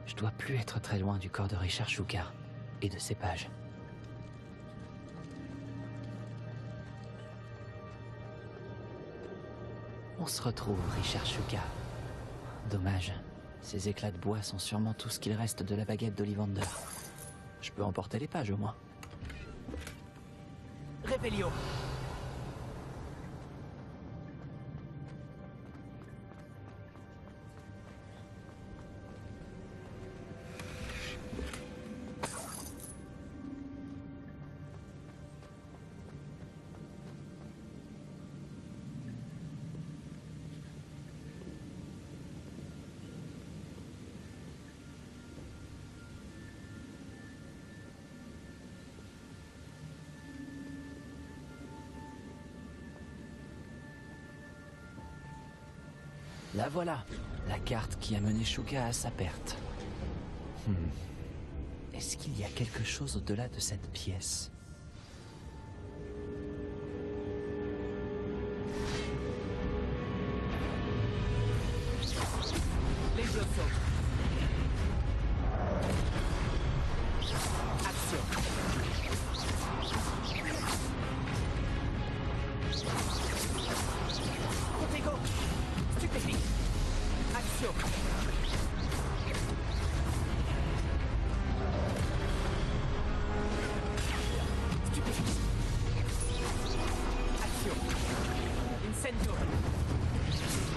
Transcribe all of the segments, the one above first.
Je dois plus être très loin du corps de Richard Shuka et de ses pages. On se retrouve, Richard Shuka. Dommage, ces éclats de bois sont sûrement tout ce qu'il reste de la baguette d'Ollivander. Je peux emporter les pages au moins. Revelio. La voilà, la carte qui a mené Shuka à sa perte. Est-ce qu'il y a quelque chose au-delà de cette pièce? L'explosion. Action. Protego. Stupéfie. Action. Stupéfie. Action. Incendio.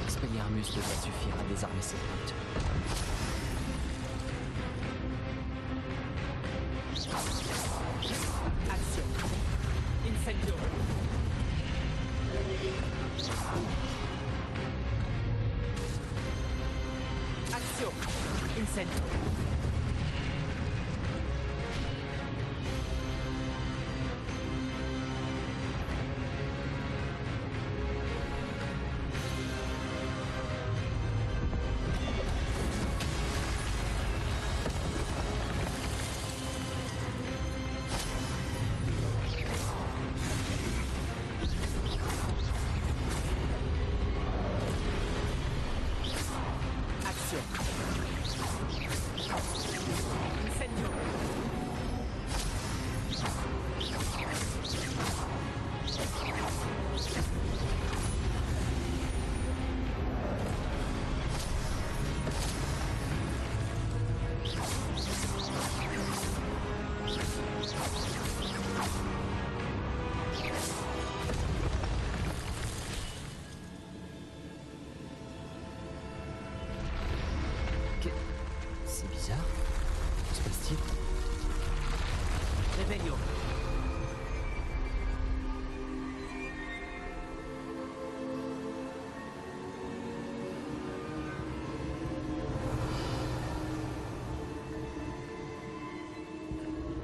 Expelliarmus devrait suffire à désarmer ses brutes. Action. Incendio. Action. Incendio. Action. Incendio. C'est bizarre. Que se passe-t-il? Revelio.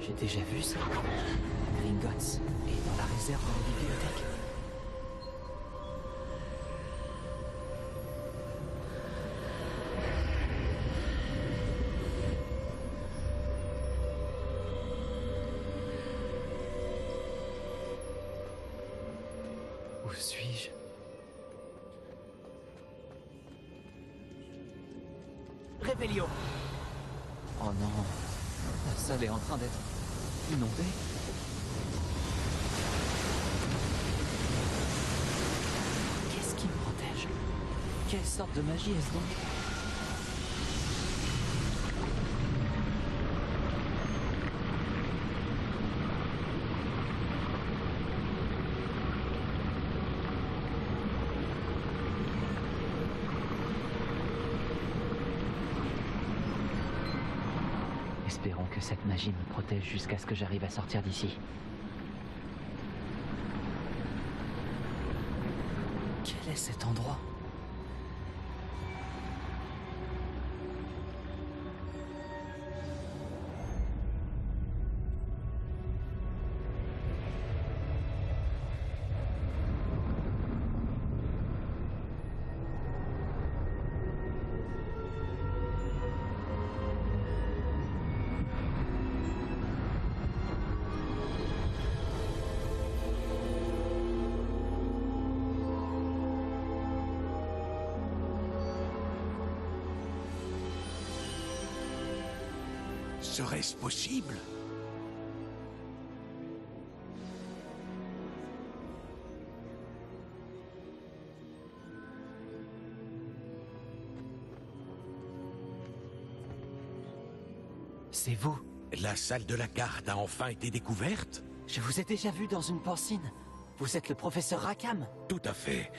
J'ai déjà vu ça. Gringotts et dans la réserve de la bibliothèque. Où suis-je? Revelio. Oh non, la salle est en train d'être inondée. Qu'est-ce qui me protège? Quelle sorte de magie est-ce donc? Espérons que cette magie me protège jusqu'à ce que j'arrive à sortir d'ici. Quel est cet endroit? Serait-ce possible? C'est vous. La salle de la carte a enfin été découverte? Je vous ai déjà vu dans une porcine. Vous êtes le professeur Rackham. Tout à fait.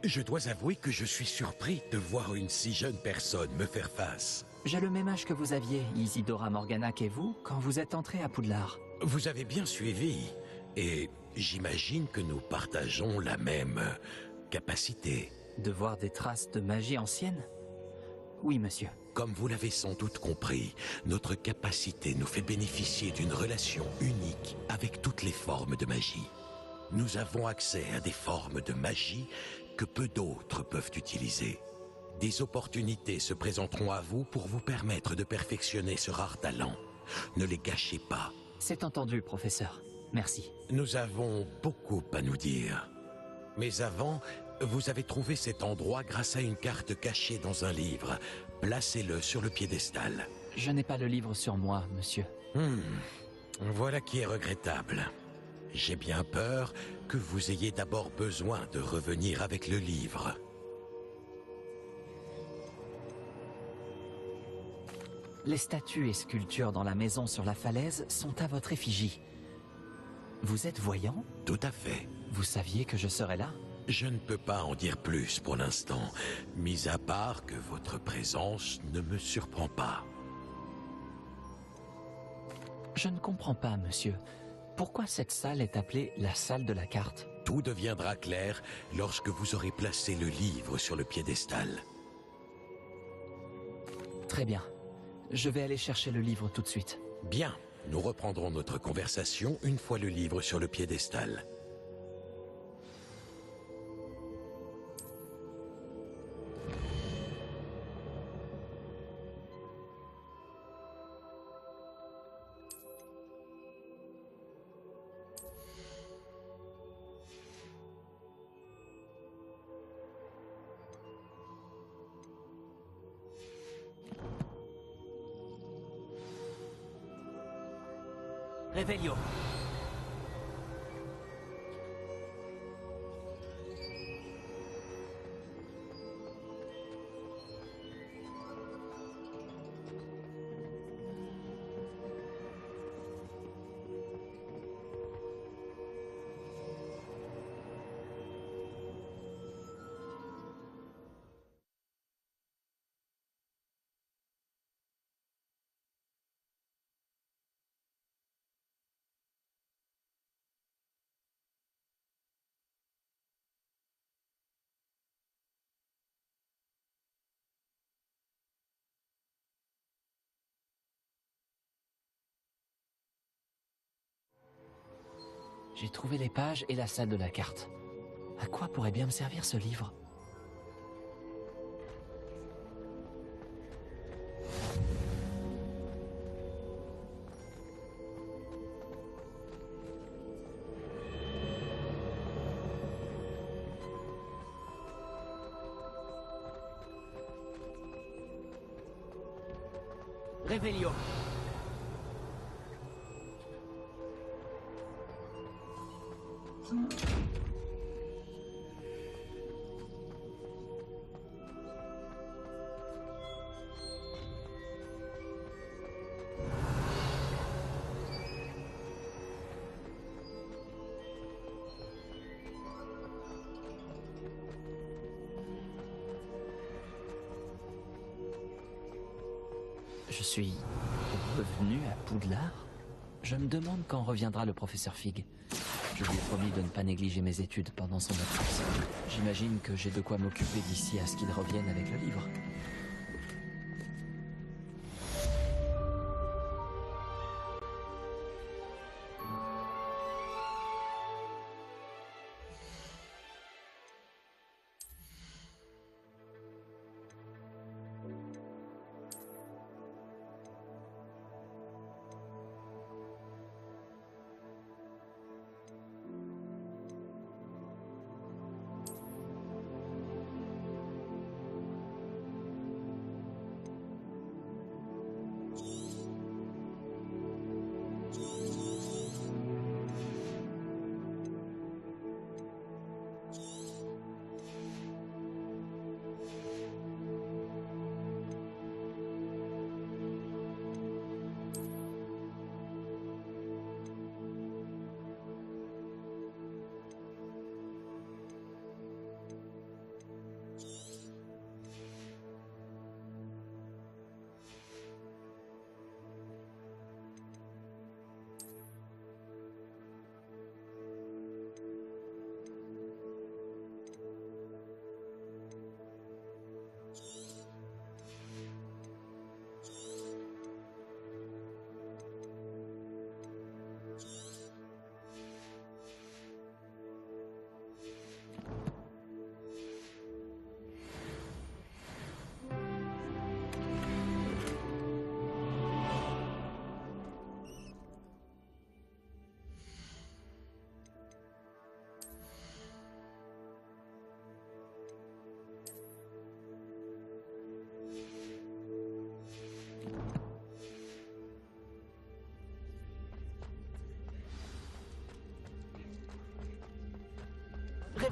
Je dois avouer que je suis surpris de voir une si jeune personne me faire face. J'ai le même âge que vous aviez, Isidora Morganac et vous, quand vous êtes entrés à Poudlard. Vous avez bien suivi, et j'imagine que nous partageons la même capacité. De voir des traces de magie ancienne? Oui, monsieur. Comme vous l'avez sans doute compris, notre capacité nous fait bénéficier d'une relation unique avec toutes les formes de magie. Nous avons accès à des formes de magie que peu d'autres peuvent utiliser. Des opportunités se présenteront à vous pour vous permettre de perfectionner ce rare talent. Ne les gâchez pas. C'est entendu, professeur. Merci. Nous avons beaucoup à nous dire. Mais avant, vous avez trouvé cet endroit grâce à une carte cachée dans un livre. Placez-le sur le piédestal. Je n'ai pas le livre sur moi, monsieur. Voilà qui est regrettable. J'ai bien peur que vous ayez d'abord besoin de revenir avec le livre. Les statues et sculptures dans la maison sur la falaise sont à votre effigie. Vous êtes voyant? Tout à fait. Vous saviez que je serais là? Je ne peux pas en dire plus pour l'instant, mis à part que votre présence ne me surprend pas. Je ne comprends pas, monsieur. Pourquoi cette salle est appelée la salle de la carte? Tout deviendra clair lorsque vous aurez placé le livre sur le piédestal. Très bien. Je vais aller chercher le livre tout de suite. Bien, nous reprendrons notre conversation une fois le livre sur le piédestal. Revelio. J'ai trouvé les pages et la salle de la carte. À quoi pourrait bien me servir ce livre? Revelio. Je suis revenu à Poudlard? Je me demande quand reviendra le professeur Fig. Je lui ai promis de ne pas négliger mes études pendant son absence. J'imagine que j'ai de quoi m'occuper d'ici à ce qu'il revienne avec le livre.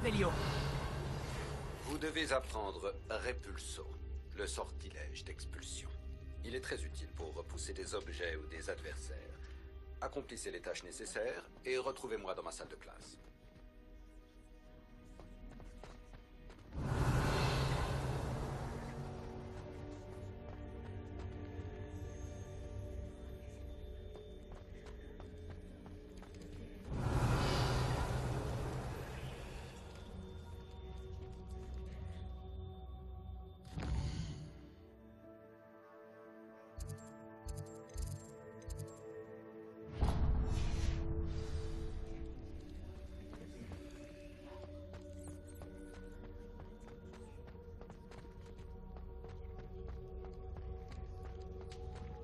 Revelio. Vous devez apprendre Repulso, le sortilège d'expulsion. Il est très utile pour repousser des objets ou des adversaires. Accomplissez les tâches nécessaires et retrouvez-moi dans ma salle de classe.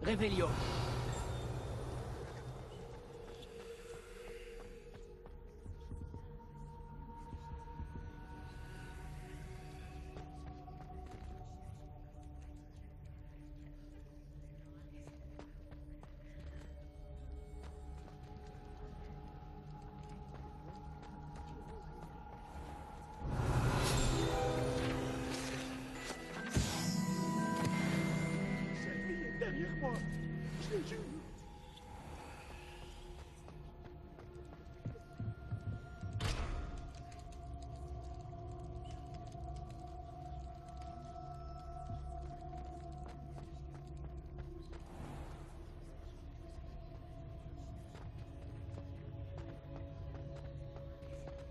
Revelio. Derrière moi, je le jure.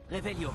Revelio.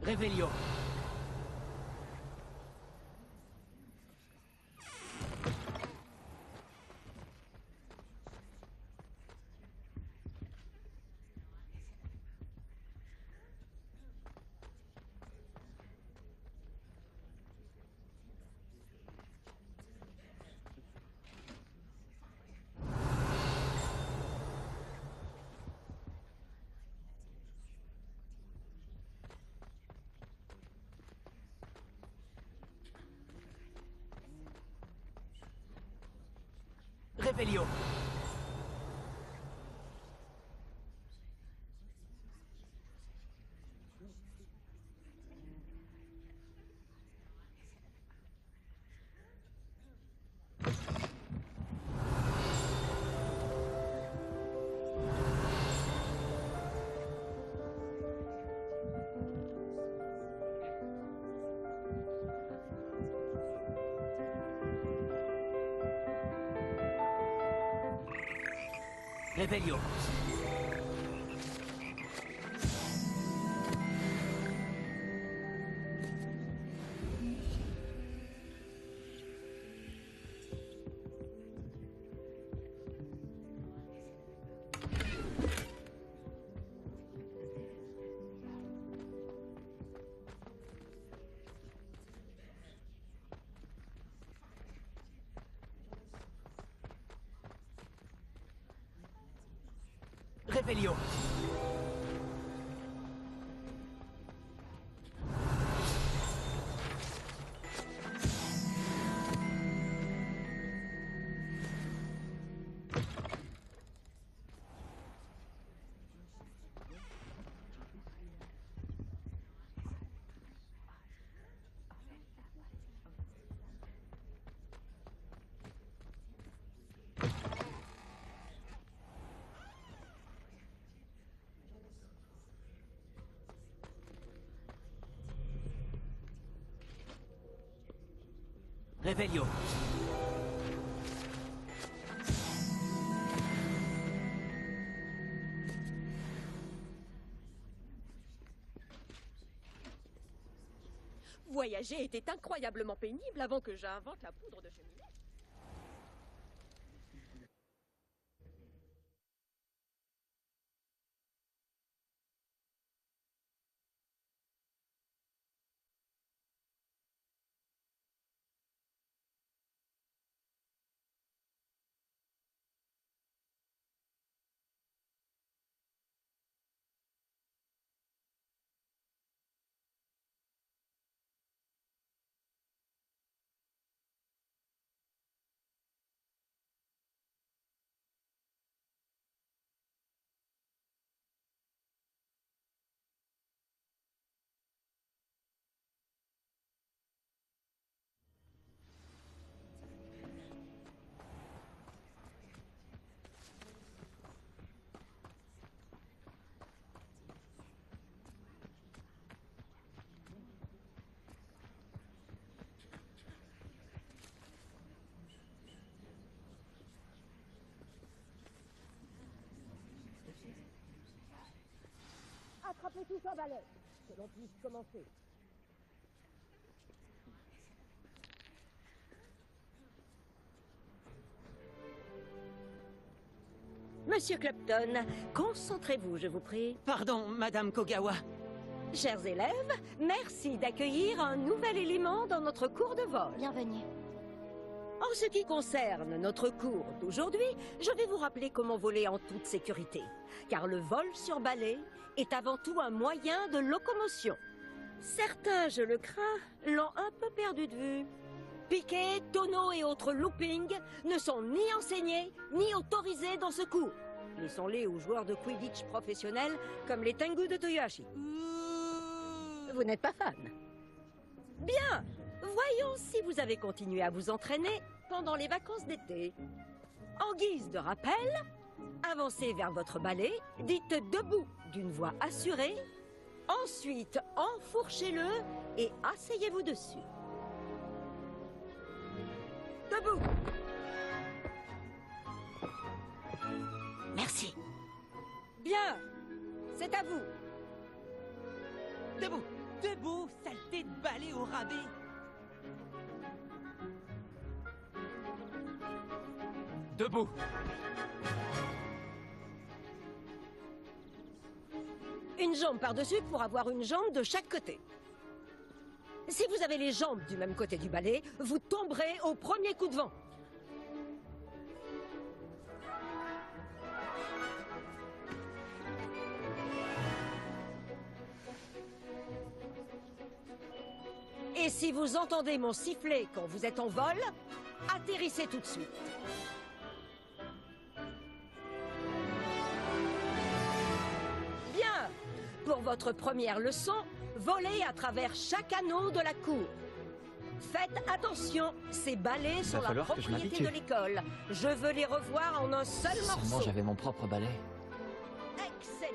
Revelio. Revelio. Revelio. Revelio. Revelio. Voyager était incroyablement pénible avant que j'invente la poudre de cheminée. Attrapez tous un balai, que l'on puisse commencer. Monsieur Clapton, concentrez-vous, je vous prie. Pardon, Madame Kogawa. Chers élèves, merci d'accueillir un nouvel élément dans notre cours de vol. Bienvenue. En ce qui concerne notre cours d'aujourd'hui, je vais vous rappeler comment voler en toute sécurité. Car le vol sur balai est avant tout un moyen de locomotion. Certains, je le crains, l'ont un peu perdu de vue. Piquet, tonneaux et autres loopings ne sont ni enseignés ni autorisés dans ce cours. Laissons-les aux joueurs de Quidditch professionnels comme les Tengu de Toyohashi. Vous n'êtes pas fan? Bien. Voyons si vous avez continué à vous entraîner pendant les vacances d'été. En guise de rappel, avancez vers votre balai, dites debout d'une voix assurée, ensuite enfourchez-le et asseyez-vous dessus. Debout. Merci. Bien. C'est à vous. Debout. Debout, saleté de balai au rabais. Debout. Une jambe par-dessus pour avoir une jambe de chaque côté. Si vous avez les jambes du même côté du balai, vous tomberez au premier coup de vent. Et si vous entendez mon sifflet quand vous êtes en vol, atterrissez tout de suite. Bien. Pour votre première leçon, volez à travers chaque anneau de la cour. Faites attention, ces balais sont la falloir que je propriété m'habitue. de l'école. Je veux les revoir en un seul Seulement morceau. j'avais mon propre balai. Excellent.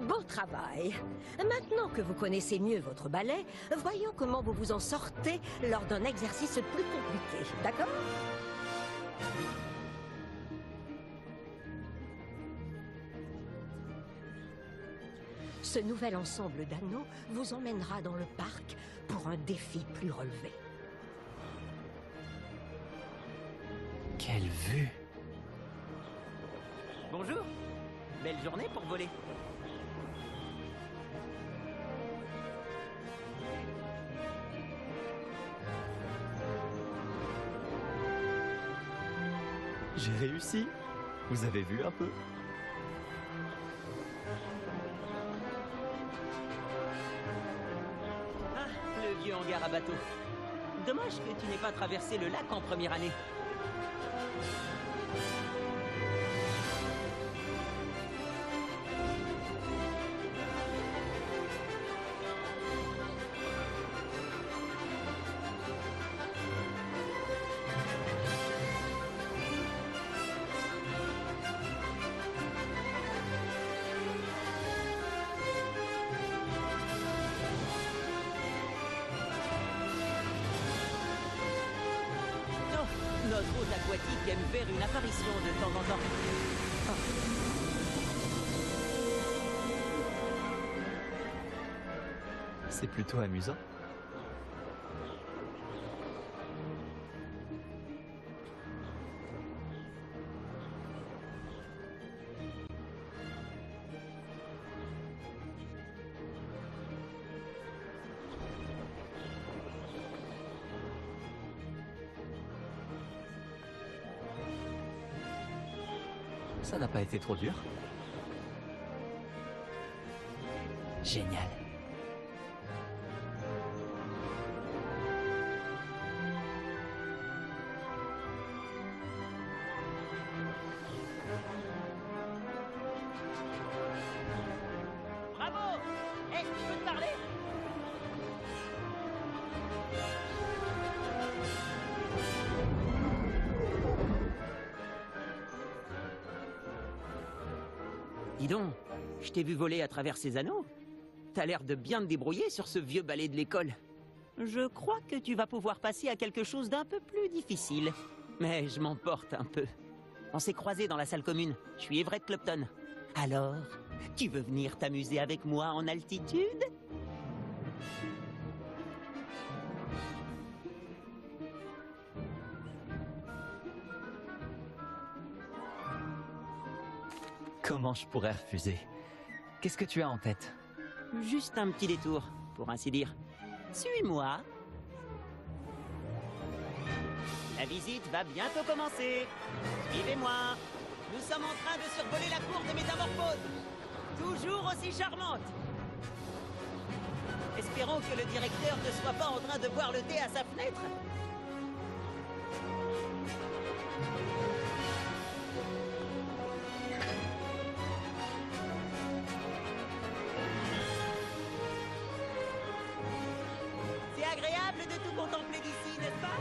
Beau travail. Maintenant que vous connaissez mieux votre balai, voyons comment vous vous en sortez lors d'un exercice plus compliqué. D'accord? Ce nouvel ensemble d'anneaux vous emmènera dans le parc pour un défi plus relevé. Quelle vue! Bonjour. Belle journée pour voler. J'ai réussi. Vous avez vu un peu? Ah, le vieux hangar à bateau. Dommage que tu n'aies pas traversé le lac en première année. notre hôte aquatique aime faire une apparition de temps en temps. C'est plutôt amusant. Ça n'a pas été trop dur. Génial. Bravo! Hé, je peux te parler? Dis donc, je t'ai vu voler à travers ces anneaux. T'as l'air de bien te débrouiller sur ce vieux balai de l'école. Je crois que tu vas pouvoir passer à quelque chose d'un peu plus difficile. Mais je m'emporte un peu. On s'est croisés dans la salle commune. Je suis Everett Clopton. Alors, tu veux venir t'amuser avec moi en altitude? Comment je pourrais refuser? Qu'est-ce que tu as en tête? Juste un petit détour, pour ainsi dire. Suis-moi. La visite va bientôt commencer. Suivez-moi. Nous sommes en train de survoler la cour des métamorphoses. Toujours aussi charmante. Espérons que le directeur ne soit pas en train de boire le thé à sa fenêtre. C'est agréable de tout contempler d'ici, n'est-ce pas?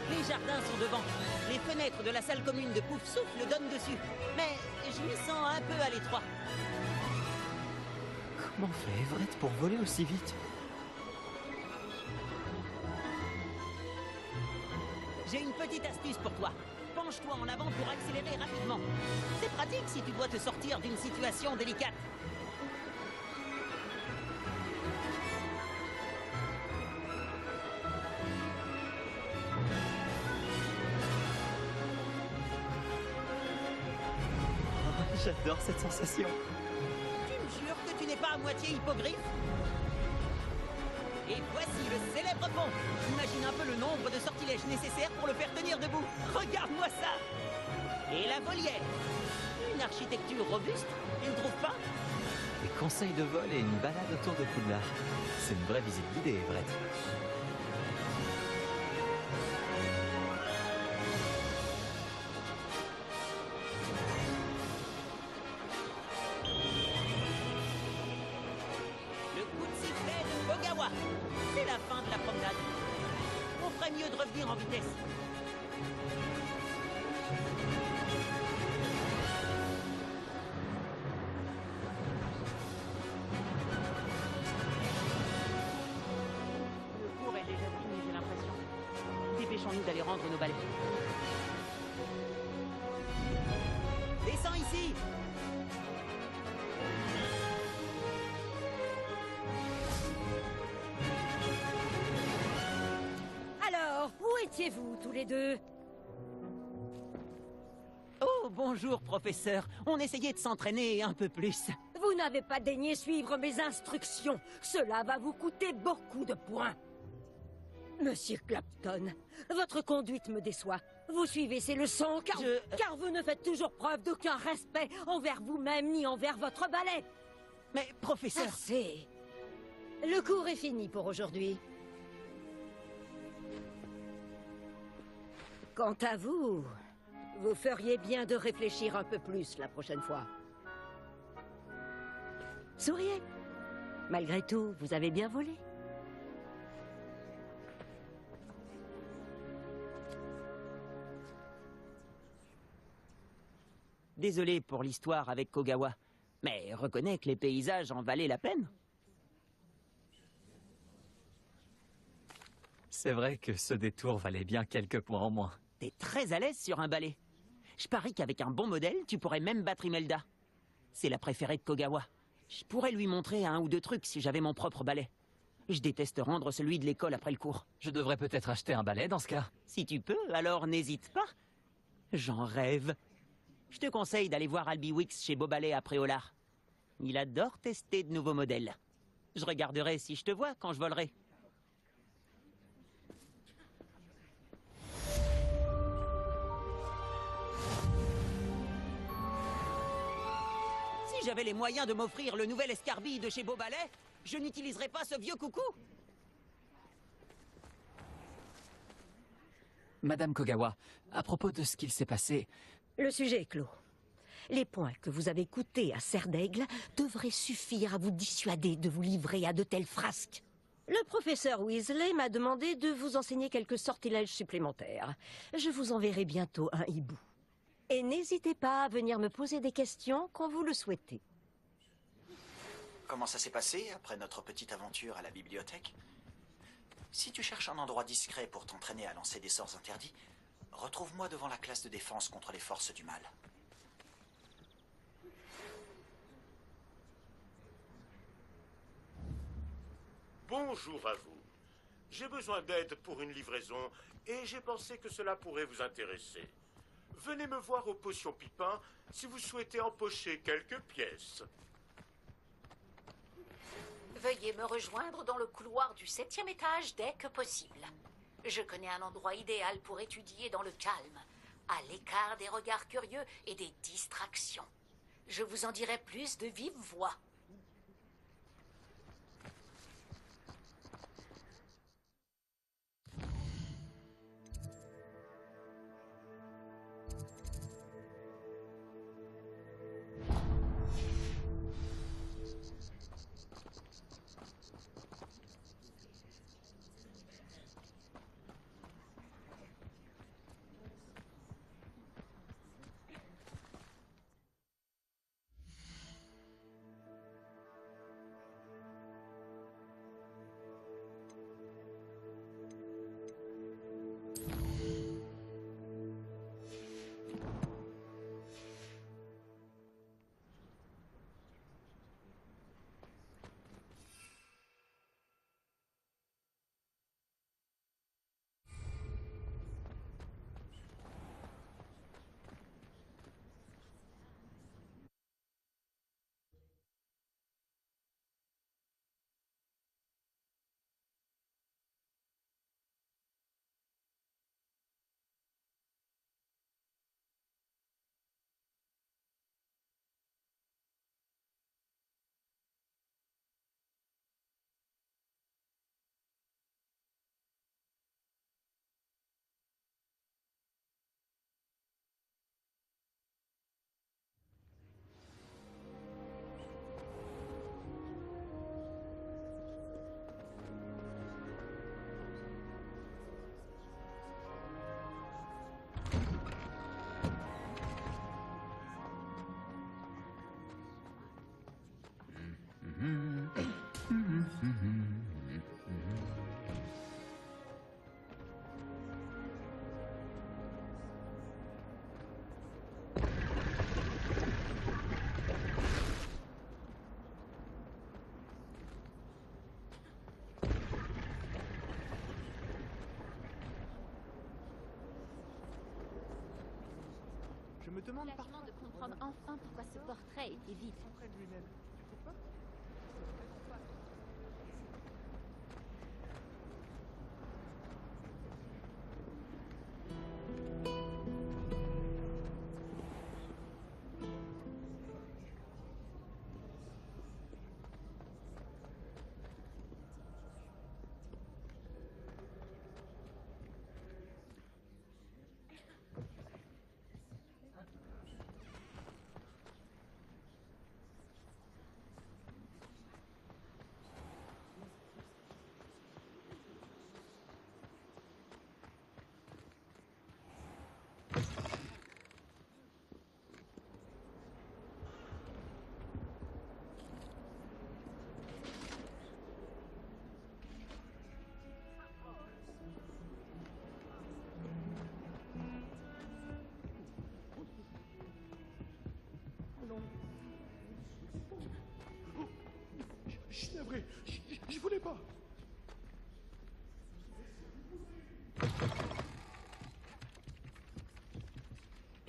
Les jardins sont devant. Les fenêtres de la salle commune de Pouf Souffle donnent dessus. Mais je m'y sens un peu à l'étroit. Comment fait Everett pour voler aussi vite? J'ai une petite astuce pour toi. Penche-toi en avant pour accélérer rapidement. C'est pratique si tu dois te sortir d'une situation délicate. J'adore cette sensation. Tu me jures que tu n'es pas à moitié hippogriffe? Et voici le célèbre pont. Imagine un peu le nombre de sortilèges nécessaires pour le faire tenir debout. Regarde-moi ça. Et la volière. Une architecture robuste, tu ne trouves pas? Des conseils de vol et une balade autour de Poudlard. C'est une vraie visite guidée, Everett. Le coup de sifflet de Bogawa. C'est la fin de la promenade. On ferait mieux de revenir en vitesse. Le cours est déjà fini, j'ai l'impression. Dépêchons-nous d'aller rendre nos balais. Descends ici! Alors, où étiez-vous tous les deux? Oh, bonjour, professeur. On essayait de s'entraîner un peu plus. Vous n'avez pas daigné suivre mes instructions. Cela va vous coûter beaucoup de points. Monsieur Clapton, votre conduite me déçoit. Vous suivez ces leçons car vous ne faites toujours preuve d'aucun respect envers vous-même ni envers votre balai. Mais, professeur... Assez. Le cours est fini pour aujourd'hui. Quant à vous, vous feriez bien de réfléchir un peu plus la prochaine fois. Souriez. Malgré tout, vous avez bien volé. Désolé pour l'histoire avec Kogawa, mais reconnais que les paysages en valaient la peine. C'est vrai que ce détour valait bien quelques points en moins. T'es très à l'aise sur un balai. Je parie qu'avec un bon modèle, tu pourrais même battre Imelda. C'est la préférée de Kogawa. Je pourrais lui montrer un ou deux trucs si j'avais mon propre balai. Je déteste rendre celui de l'école après le cours. Je devrais peut-être acheter un balai dans ce cas. Si tu peux, alors n'hésite pas. J'en rêve. Je te conseille d'aller voir Albie Wix chez Beaubalais à Préolard. Il adore tester de nouveaux modèles. Je regarderai si je te vois quand je volerai. Si j'avais les moyens de m'offrir le nouvel escarbille de chez Beaubalais, je n'utiliserais pas ce vieux coucou. Madame Kogawa, à propos de ce qu'il s'est passé... Le sujet est clos. Les points que vous avez coûtés à Serre d'Aigle devraient suffire à vous dissuader de vous livrer à de telles frasques. Le professeur Weasley m'a demandé de vous enseigner quelques sortilèges supplémentaires. Je vous enverrai bientôt un hibou. Et n'hésitez pas à venir me poser des questions quand vous le souhaitez. Comment ça s'est passé après notre petite aventure à la bibliothèque? Si tu cherches un endroit discret pour t'entraîner à lancer des sorts interdits, retrouve-moi devant la classe de défense contre les forces du mal. Bonjour à vous. J'ai besoin d'aide pour une livraison et j'ai pensé que cela pourrait vous intéresser. Venez me voir aux potions Pipin si vous souhaitez empocher quelques pièces. Veuillez me rejoindre dans le couloir du 7e étage dès que possible. Je connais un endroit idéal pour étudier dans le calme, à l'écart des regards curieux et des distractions. Je vous en dirai plus de vive voix. Je me demande parfois de comprendre enfin pourquoi ce portrait était vide. compris. Je voulais pas.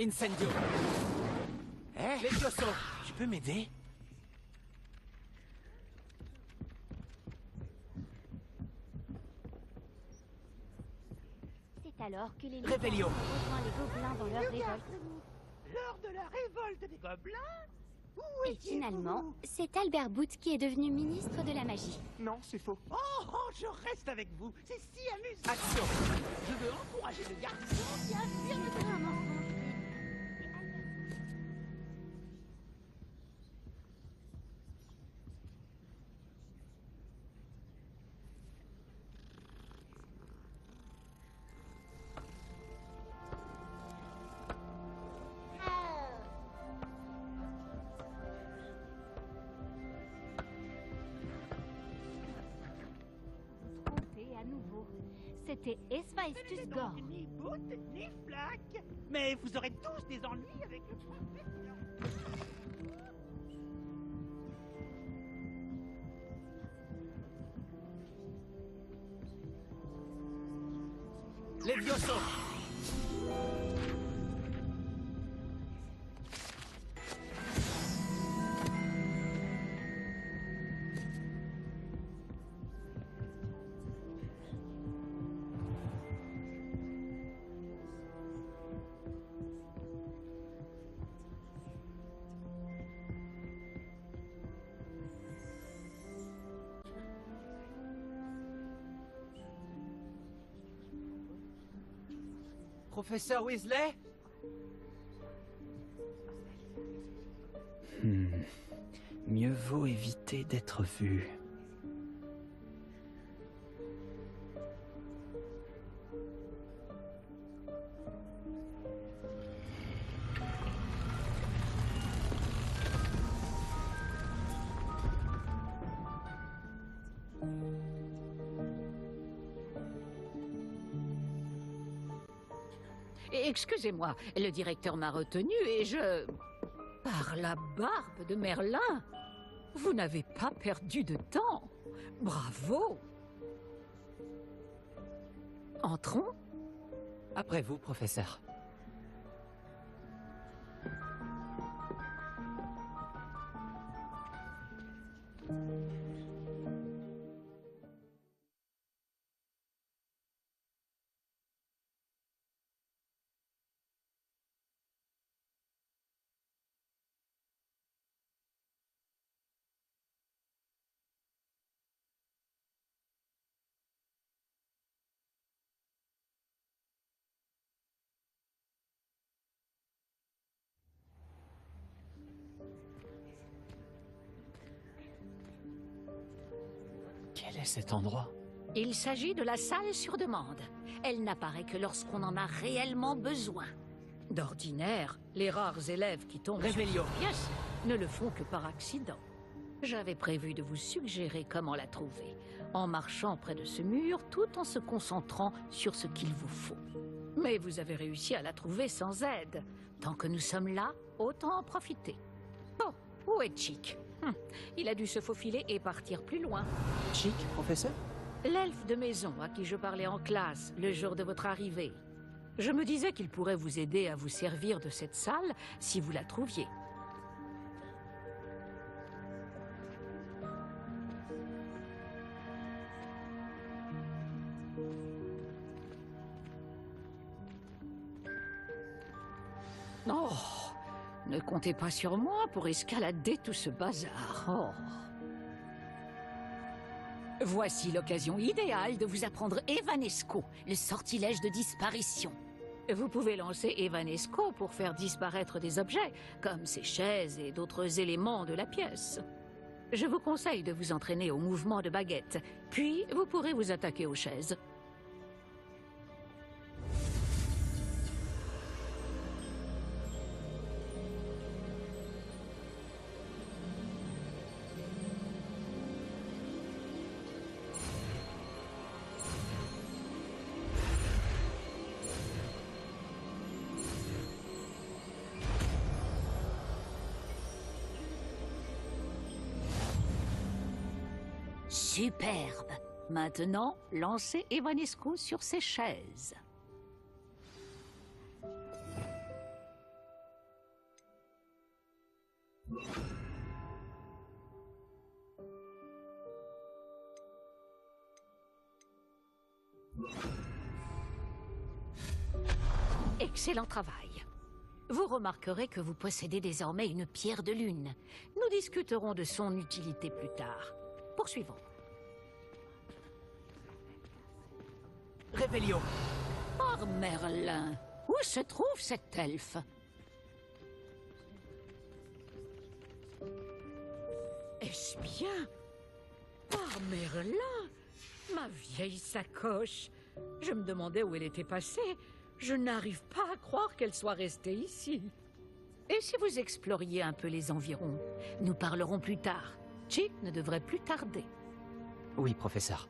Incendio. Levioso, tu peux m'aider? C'est alors que les Réveillon. ont rejoint les gobelins dans leur révolte. Lors de la révolte des gobelins? Où Et finalement, c'est Albert Booth qui est devenu ministre de la magie. Non, c'est faux. Oh, je reste avec vous. C'est si amusant. Action. Je veux encourager le garçon qui affirme Un mensonge. Trompé à nouveau. C'était Esvaestus Gore. Ni Boot, ni Flack. Mais vous aurez tous des ennuis avec le professeur. Levioso. Professeur Weasley? Mieux vaut éviter d'être vu. Excusez-moi, le directeur m'a retenu et je... Par la barbe de Merlin, vous n'avez pas perdu de temps. Bravo. Entrons. Après vous, professeur. Quel est cet endroit? Il s'agit de la salle sur demande. Elle n'apparaît que lorsqu'on en a réellement besoin. D'ordinaire, les rares élèves qui tombent sur Réveillon. cette pièce ne le font que par accident. J'avais prévu de vous suggérer comment la trouver, en marchant près de ce mur tout en se concentrant sur ce qu'il vous faut. Mais vous avez réussi à la trouver sans aide. Tant que nous sommes là, autant en profiter. Oh, où est Chick? Il a dû se faufiler et partir plus loin. Chic, professeur? L'elfe de maison à qui je parlais en classe le jour de votre arrivée. Je me disais qu'il pourrait vous aider à vous servir de cette salle si vous la trouviez. Oh, ne comptez pas sur moi pour escalader tout ce bazar. Oh. Voici l'occasion idéale de vous apprendre Evanesco, le sortilège de disparition. Vous pouvez lancer Evanesco pour faire disparaître des objets, comme ces chaises et d'autres éléments de la pièce. Je vous conseille de vous entraîner au mouvement de baguette, puis vous pourrez vous attaquer aux chaises. Superbe. Maintenant, lancez Evanesco sur ses chaises. Excellent travail. Vous remarquerez que vous possédez désormais une pierre de lune. Nous discuterons de son utilité plus tard. Poursuivons. Révélio. Oh, Merlin, où se trouve cet elfe? Est-ce bien? Par Merlin! Ma vieille sacoche! Je me demandais où elle était passée. Je n'arrive pas à croire qu'elle soit restée ici. Et si vous exploriez un peu les environs? Nous parlerons plus tard. Chick ne devrait plus tarder. Oui, professeur.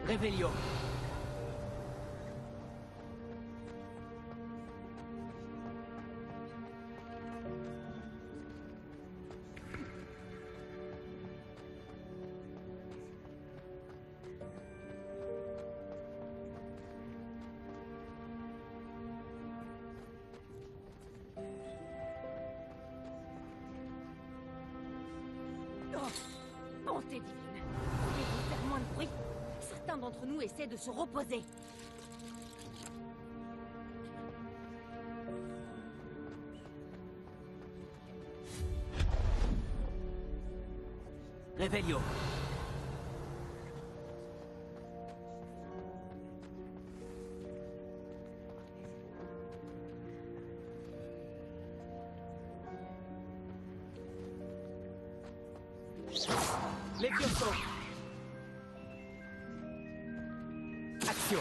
Révélio. Bonté divine. Pouvez-vous faire moins de bruit? Certains d'entre nous essaient de se reposer. Révélio. Levioso. Action.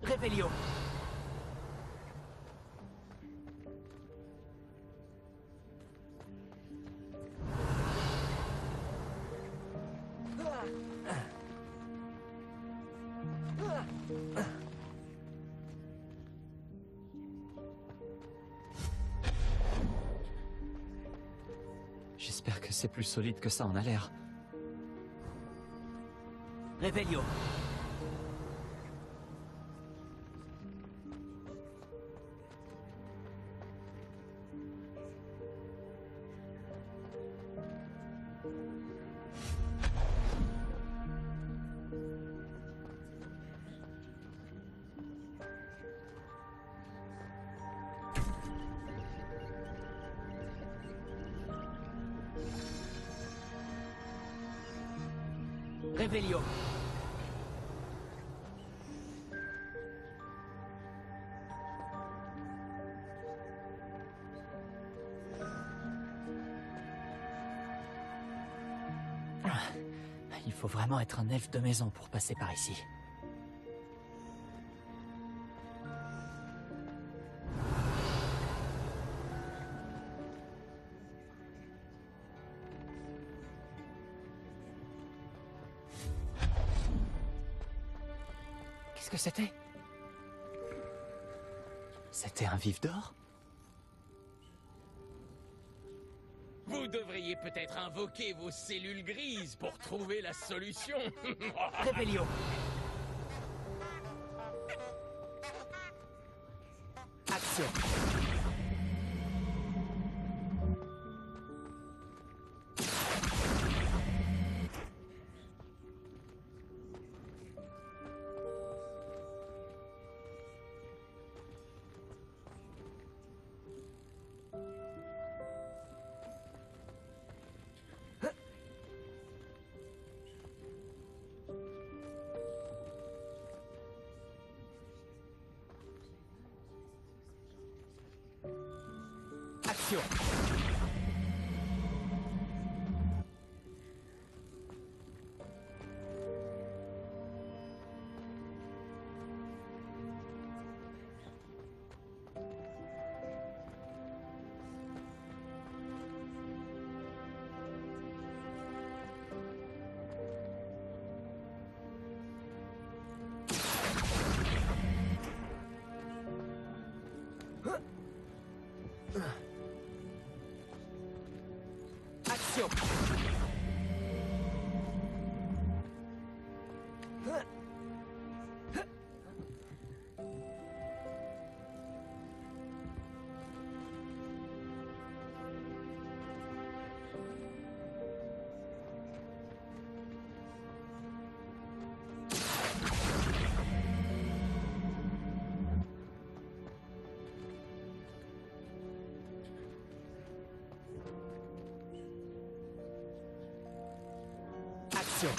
Révélio. J'espère que c'est plus solide que ça en a l'air. Révélio. Révélio. Il faut vraiment être un elfe de maison pour passer par ici. Qu'est-ce que c'était? C'était un vif d'or? Vous devriez peut-être invoquer vos cellules grises pour trouver la solution. Rébellion. Action. Action. Action. Action.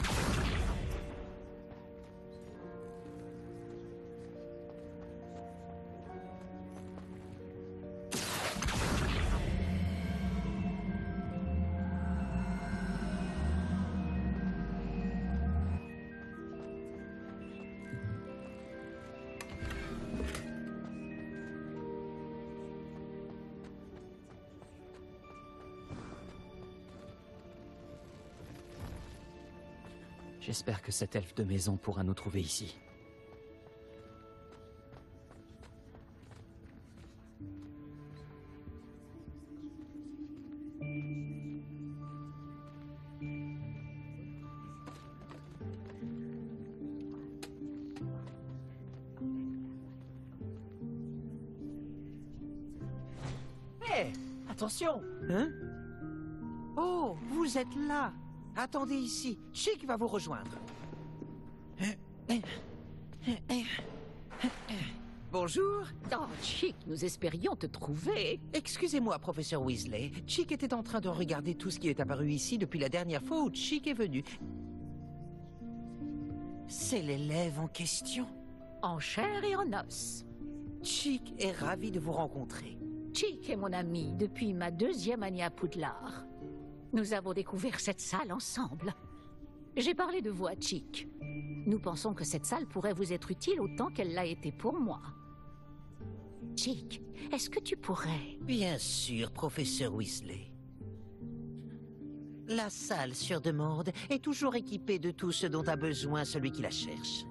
J'espère que cet elfe de maison pourra nous trouver ici. Hé, attention. Hein? Oh, vous êtes là. Attendez ici, Chick va vous rejoindre. Bonjour. Oh, Chick, nous espérions te trouver. Excusez-moi, professeur Weasley. Chick était en train de regarder tout ce qui est apparu ici depuis la dernière fois où Chick est venu. C'est l'élève en question. En chair et en os. Chick est ravi de vous rencontrer. Chick est mon ami depuis ma 2e année à Poudlard. Nous avons découvert cette salle ensemble. J'ai parlé de vous à Chick. Nous pensons que cette salle pourrait vous être utile autant qu'elle l'a été pour moi. Chick, est-ce que tu pourrais... Bien sûr, professeur Weasley. La salle sur demande est toujours équipée de tout ce dont a besoin celui qui la cherche.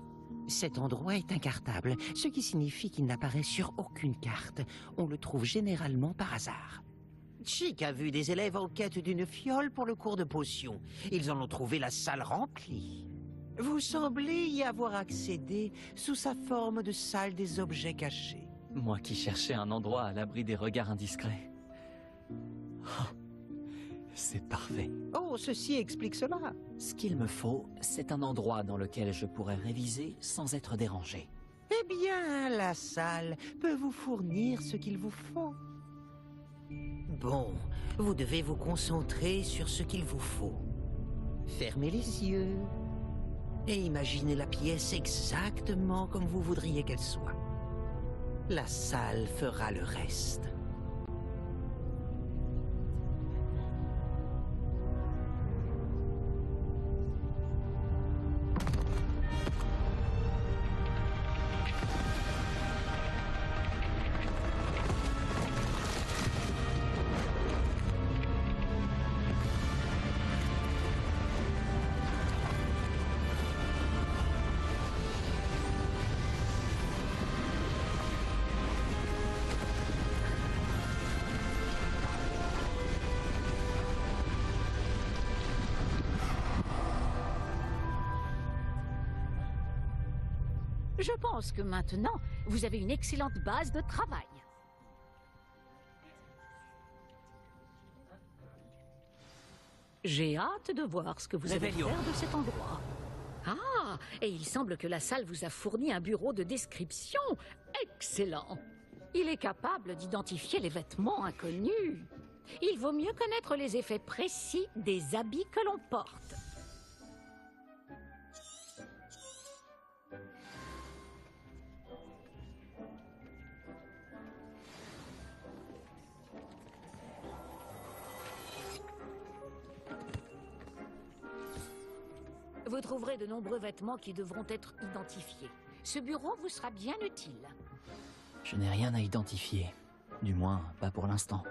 Cet endroit est incartable, ce qui signifie qu'il n'apparaît sur aucune carte. On le trouve généralement par hasard. Chick a vu des élèves en quête d'une fiole pour le cours de potions. Ils en ont trouvé la salle remplie. Vous semblez y avoir accédé sous sa forme de salle des objets cachés. Moi qui cherchais un endroit à l'abri des regards indiscrets. Oh, c'est parfait. Oh, ceci explique cela. Ce qu'il me faut, c'est un endroit dans lequel je pourrais réviser sans être dérangé. Eh bien, la salle peut vous fournir ce qu'il vous faut. Bon, vous devez vous concentrer sur ce qu'il vous faut. Fermez les yeux et imaginez la pièce exactement comme vous voudriez qu'elle soit. La salle fera le reste. Je pense que maintenant, vous avez une excellente base de travail. J'ai hâte de voir ce que vous allez faire de cet endroit. Ah, et il semble que la salle vous a fourni un bureau de description. Excellent. Il est capable d'identifier les vêtements inconnus. Il vaut mieux connaître les effets précis des habits que l'on porte. Vous trouverez de nombreux vêtements qui devront être identifiés. Ce bureau vous sera bien utile. Je n'ai rien à identifier. Du moins, pas pour l'instant.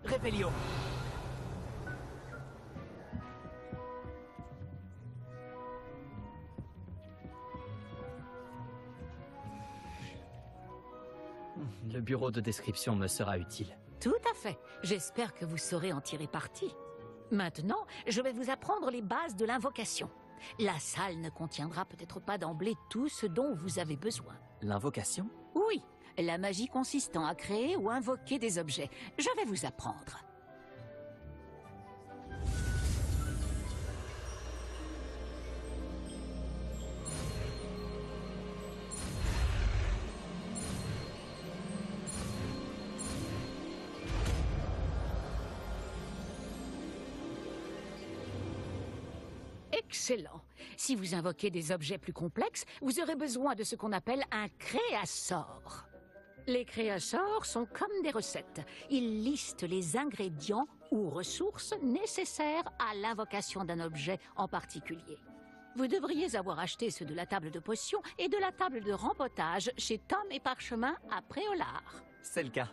Répelio. Le bureau de description me sera utile. Tout à fait. J'espère que vous saurez en tirer parti. Maintenant, je vais vous apprendre les bases de l'invocation. La salle ne contiendra peut-être pas d'emblée tout ce dont vous avez besoin. L'invocation ? Oui, la magie consistant à créer ou invoquer des objets. Je vais vous apprendre. Excellent. Si vous invoquez des objets plus complexes, vous aurez besoin de ce qu'on appelle un créasort. Les créasors sont comme des recettes. Ils listent les ingrédients ou ressources nécessaires à l'invocation d'un objet en particulier. Vous devriez avoir acheté ceux de la table de potions et de la table de rempotage chez Tom et Parchemin à Préolard. C'est le cas.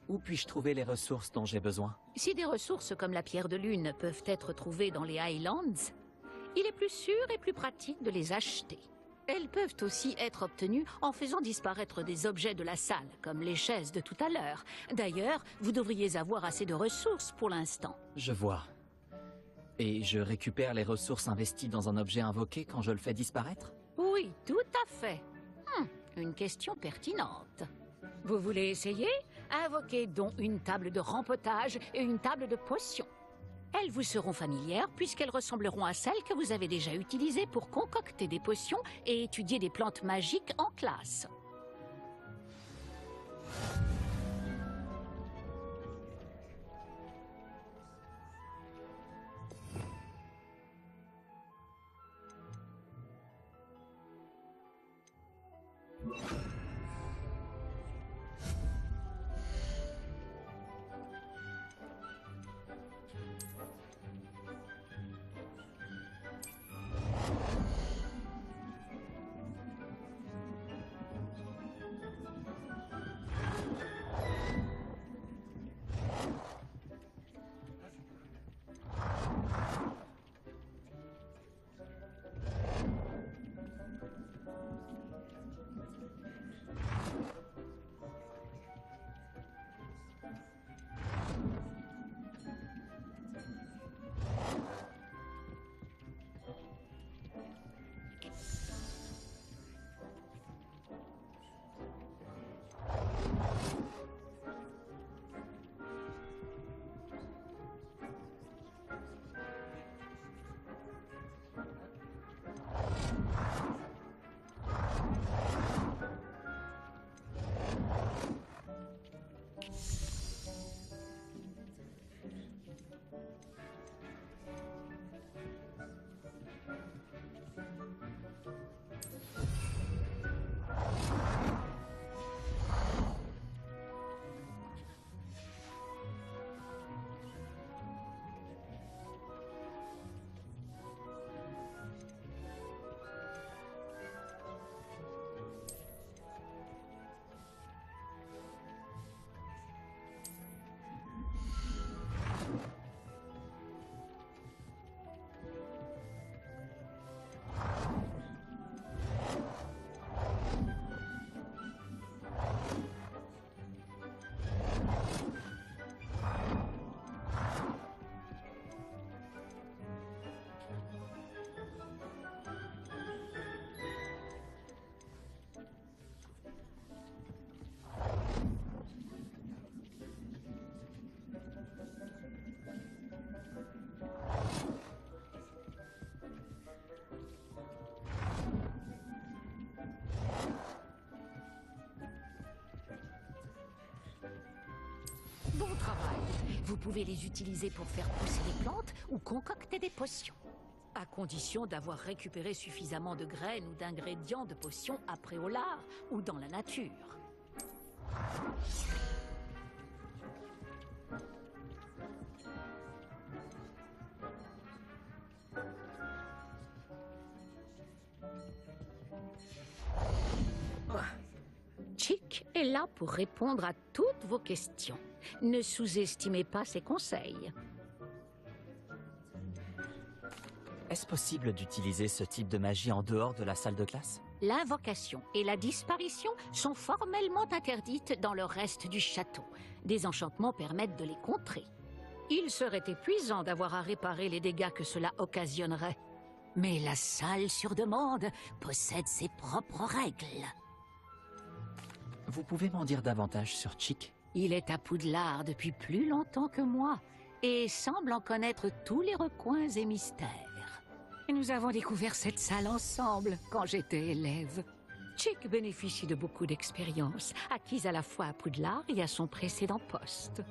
Où puis-je trouver les ressources dont j'ai besoin? Si des ressources comme la pierre de lune peuvent être trouvées dans les Highlands, il est plus sûr et plus pratique de les acheter. Elles peuvent aussi être obtenues en faisant disparaître des objets de la salle, comme les chaises de tout à l'heure. D'ailleurs, vous devriez avoir assez de ressources pour l'instant. Je vois. Et je récupère les ressources investies dans un objet invoqué quand je le fais disparaître? Oui, tout à fait. Une question pertinente. Vous voulez essayer? Invoquez donc une table de rempotage et une table de potions. Elles vous seront familières puisqu'elles ressembleront à celles que vous avez déjà utilisées pour concocter des potions et étudier des plantes magiques en classe. Vous pouvez les utiliser pour faire pousser des plantes ou concocter des potions. À condition d'avoir récupéré suffisamment de graines ou d'ingrédients de potions à Préolard ou dans la nature. Chick est là pour répondre à toutes vos questions. Ne sous-estimez pas ses conseils. Est-ce possible d'utiliser ce type de magie en dehors de la salle de classe? L'invocation et la disparition sont formellement interdites dans le reste du château. Des enchantements permettent de les contrer. Il serait épuisant d'avoir à réparer les dégâts que cela occasionnerait. Mais la salle sur demande possède ses propres règles. Vous pouvez m'en dire davantage sur Chick? Il est à Poudlard depuis plus longtemps que moi et semble en connaître tous les recoins et mystères. Nous avons découvert cette salle ensemble quand j'étais élève. Chick bénéficie de beaucoup d'expérience, acquise à la fois à Poudlard et à son précédent poste.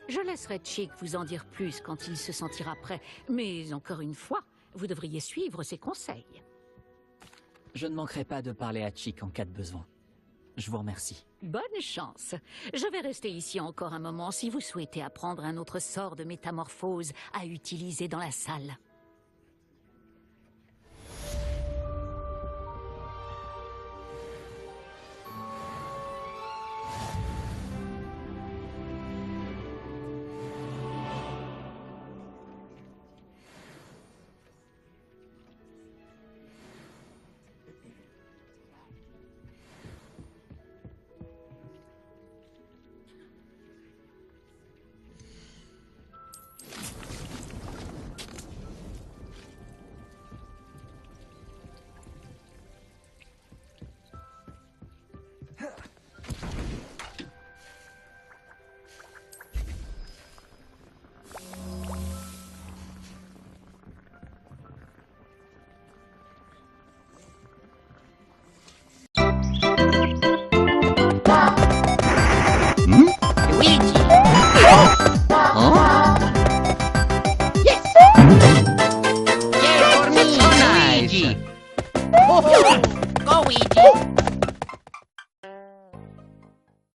Je laisserai Chick vous en dire plus quand il se sentira prêt, mais encore une fois, vous devriez suivre ses conseils. Je ne manquerai pas de parler à Chick en cas de besoin. Je vous remercie. Bonne chance. Je vais rester ici encore un moment si vous souhaitez apprendre un autre sort de métamorphose à utiliser dans la salle. Go, Luigi!